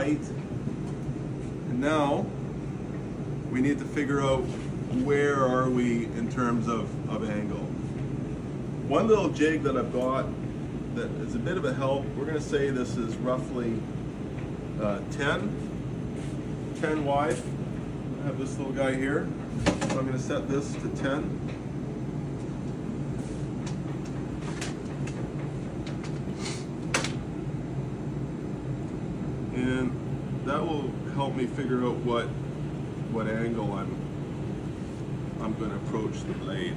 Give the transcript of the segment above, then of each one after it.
height. And now we need to figure out where are we in terms of angle. One little jig that I've got that is a bit of a help, we're going to say this is roughly 10 wide. I have this little guy here, so I'm going to set this to 10. And that will help me figure out what angle I'm going to approach the blade.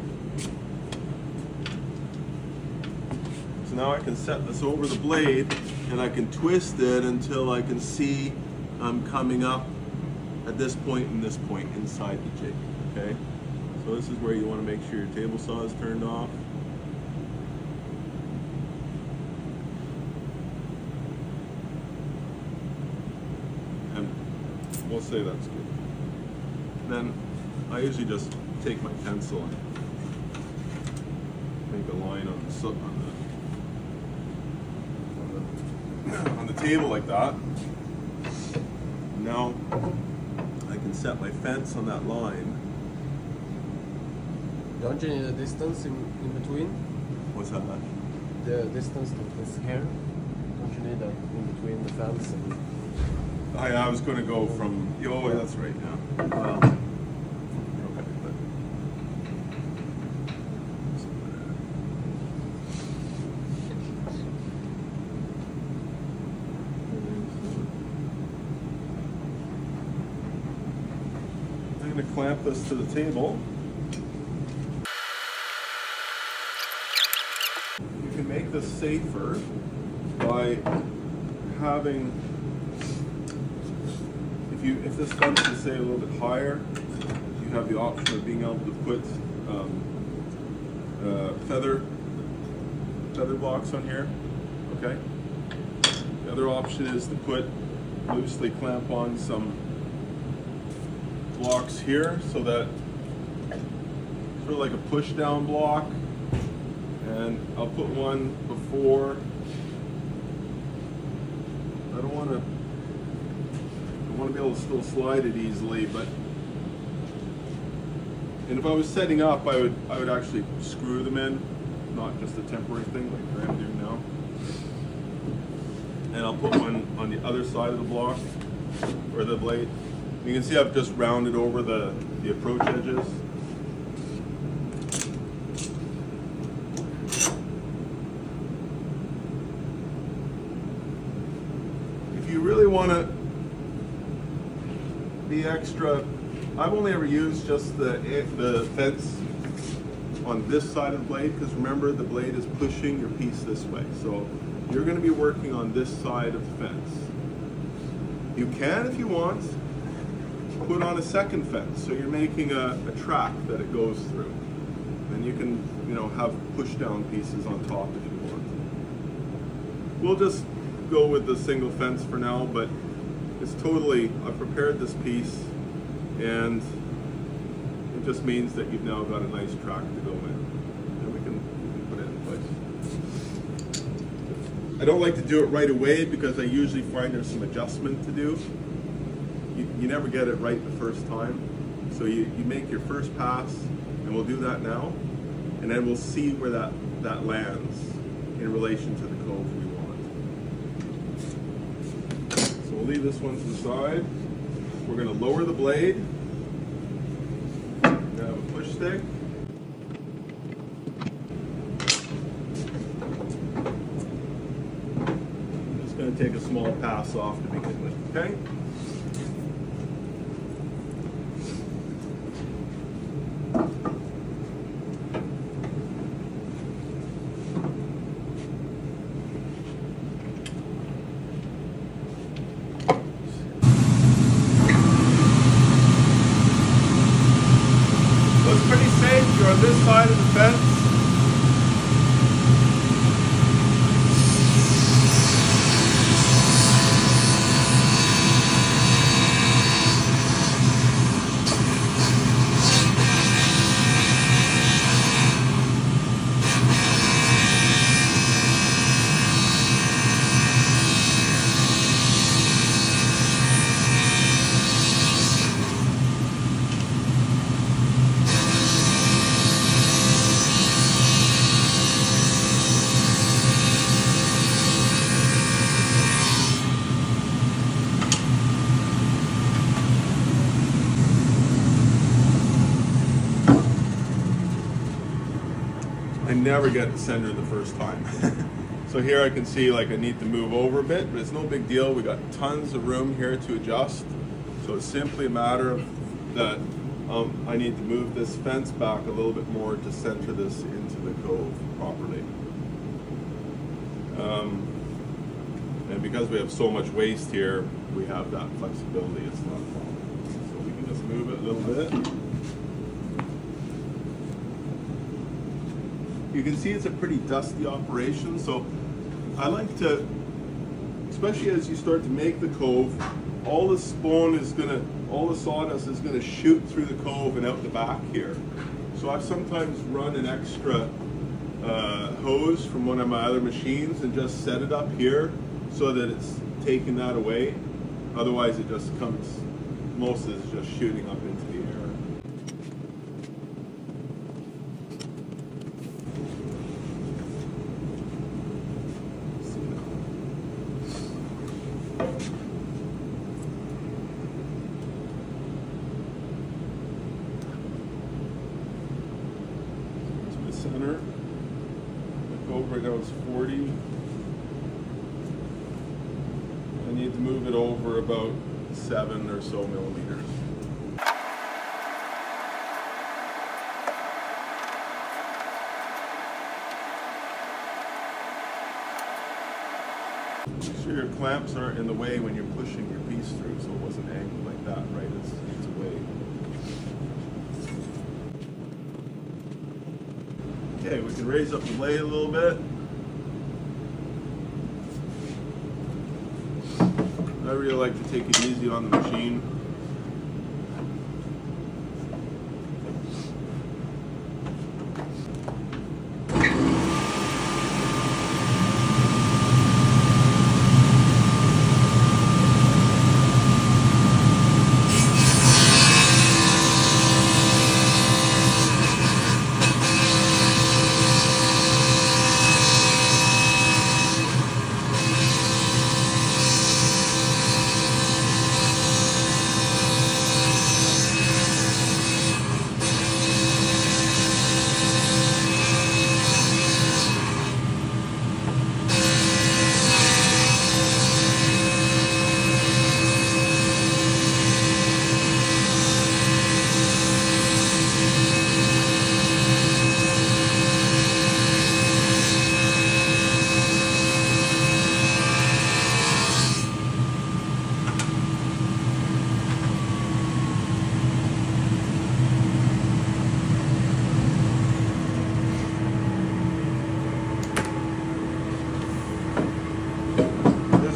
So now I can set this over the blade and I can twist it until I can see I'm coming up at this point and this point inside the jig. Okay? So this is where you want to make sure your table saw is turned off. And we'll say that's good. Then I usually just take my pencil and make a line on the table like that. Now I can set my fence on that line. Don't you need a distance in between? What's that? The distance to this here. Don't you need that in between the fence and... I was going to go from... Oh, that's right, yeah. Well, I'm going to clamp this to the table. You can make this safer by having... If this fence is, say, a little bit higher, you have the option of being able to put feather blocks on here. Okay. The other option is to put loosely clamp on some blocks here, so that sort of like a push down block. And I'll put one before. I don't want to be able to still slide it easily, but and if I was setting up, I would actually screw them in, not just a temporary thing like I'm doing now. And I'll put one on the other side of the block or the blade. You can see I've just rounded over the approach edges. If you really want to be extra, I've only ever used just the fence on this side of the blade, because remember, the blade is pushing your piece this way. So you're going to be working on this side of the fence. You can, if you want, put on a second fence, so you're making a track that it goes through. And you can, have push down pieces on top if you want. We'll just go with the single fence for now, but it's totally, I've prepared this piece, and it just means that you've now got a nice track to go in. And we can put it in place. I don't like to do it right away because I usually find there's some adjustment to do. You never get it right the first time. So you make your first pass, and we'll do that now, and then we'll see where that lands in relation to the cove we want. So we'll leave this one to the side. We're going to lower the blade. We're going to have a push stick. I'm just going to take a small pass off to begin with, okay? On this side of the fence. I never get the center the first time. So here I can see like I need to move over a bit, but it's no big deal. We got tons of room here to adjust. So it's simply a matter of that I need to move this fence back a little bit more to center this into the cove properly. And because we have so much waste here, we have that flexibility. It's not a problem. So we can just move it a little bit. You can see it's a pretty dusty operation, so I like to, especially as you start to make the cove, all the sawdust is gonna shoot through the cove and out the back here. So I've sometimes run an extra hose from one of my other machines and just set it up here so that it's taking that away. Otherwise it just comes, most of it is just shooting up into the air. Center. The cove right now is 40. I need to move it over about 7 or so millimeters. Make sure your clamps aren't in the way when you're pushing your piece through, so it wasn't angled like that, right? It's away. Okay, we can raise up the blade a little bit. I really like to take it easy on the machine.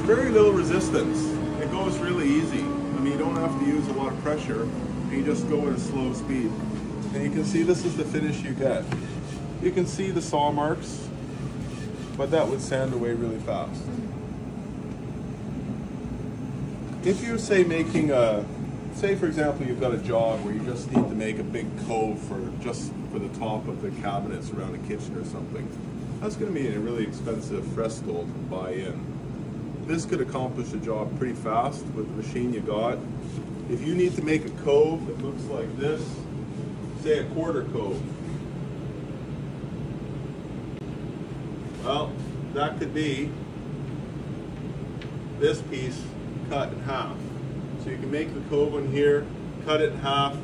Very little resistance. It goes really easy. I mean, you don't have to use a lot of pressure. You just go at a slow speed. And you can see this is the finish you get. You can see the saw marks, but that would sand away really fast. If you're, say, making a, say for example, you've got a job where you just need to make a big cove for the top of the cabinets around the kitchen or something, that's going to be a really expensive fresco to buy in. This could accomplish the job pretty fast with the machine you got. If you need to make a cove that looks like this, say a quarter cove, well, that could be this piece cut in half. So you can make the cove in here, cut it in half,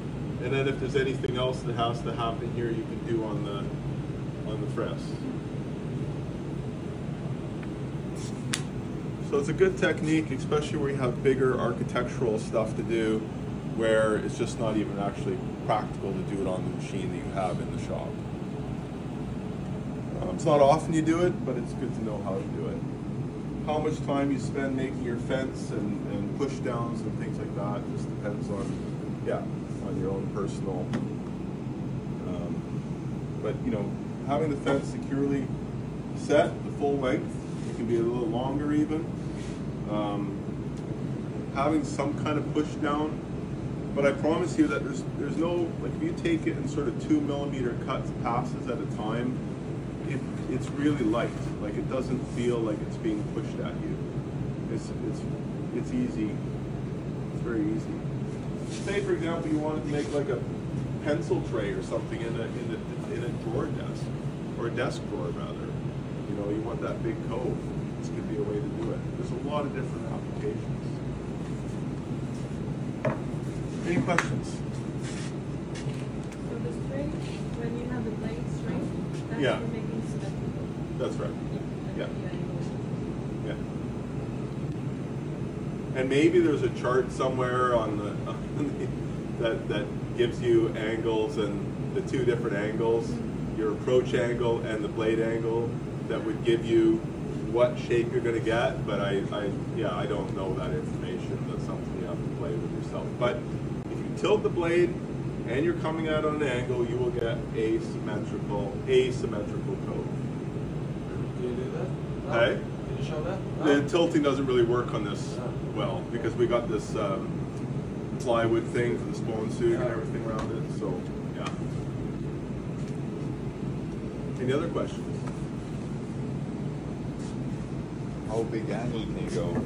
and then if there's anything else that has to happen here, you can do on the press. So it's a good technique, especially where you have bigger architectural stuff to do, where it's just not even actually practical to do it on the machine that you have in the shop. It's not often you do it, but it's good to know how to do it. How much time you spend making your fence and push downs and things like that just depends on, yeah, on your own personal. But you know, having the fence securely set, the full length, it can be a little longer even. Having some kind of push down, but I promise you that there's no, like if you take it in sort of 2 millimeter cuts passes at a time, it's really light. Like it doesn't feel like it's being pushed at you. It's easy. It's very easy. Say for example you wanted to make like a pencil tray or something in a drawer desk. or a desk drawer rather. You know, you want that big cove. This could be a way to do it. There's a lot of different applications. Any questions? So the straight, when you have the blade straight, that's Yeah. for making symmetrical. That's right. Yeah. Yeah. And maybe there's a chart somewhere on the that gives you angles and the two different angles, your approach angle and the blade angle, that would give you what shape you're going to get. But I don't know that information. That's something you have to play with yourself. But if you tilt the blade and you're coming at it on an angle, you will get asymmetrical cove. Can you do that? Okay. Can you show that? The tilting doesn't really work on this well because we got this plywood thing for the spawn suit and everything around it. So yeah. Any other questions? How big angle can you go?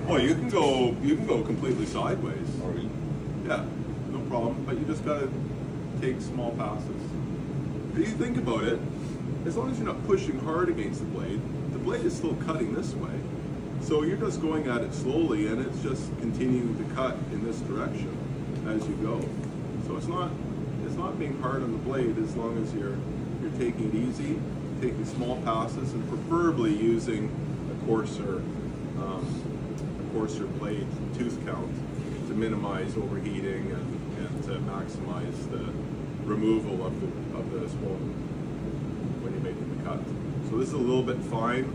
Well, you can go completely sideways. Or Yeah, no problem. But you just gotta take small passes. If you think about it, as long as you're not pushing hard against the blade is still cutting this way. So you're just going at it slowly, and it's just continuing to cut in this direction as you go. So it's not being hard on the blade as long as you're taking it easy, taking small passes, and preferably using a coarser blade tooth count to minimize overheating and to maximize the removal of the spawn when you're making the cut. So this is a little bit fine,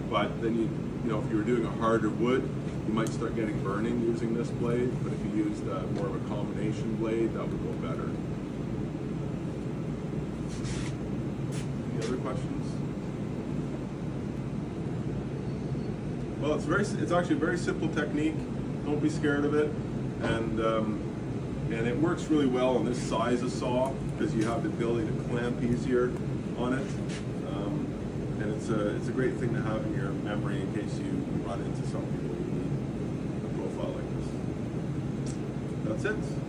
but then you know if you were doing a harder wood, you might start getting burning using this blade. But if you used more of a combination blade, that would go better. Any other questions? Well, it's actually a very simple technique. Don't be scared of it, and it works really well on this size of saw because you have the ability to clamp easier on it, and it's a great thing to have in your memory in case you run into something where you need a profile like this. That's it.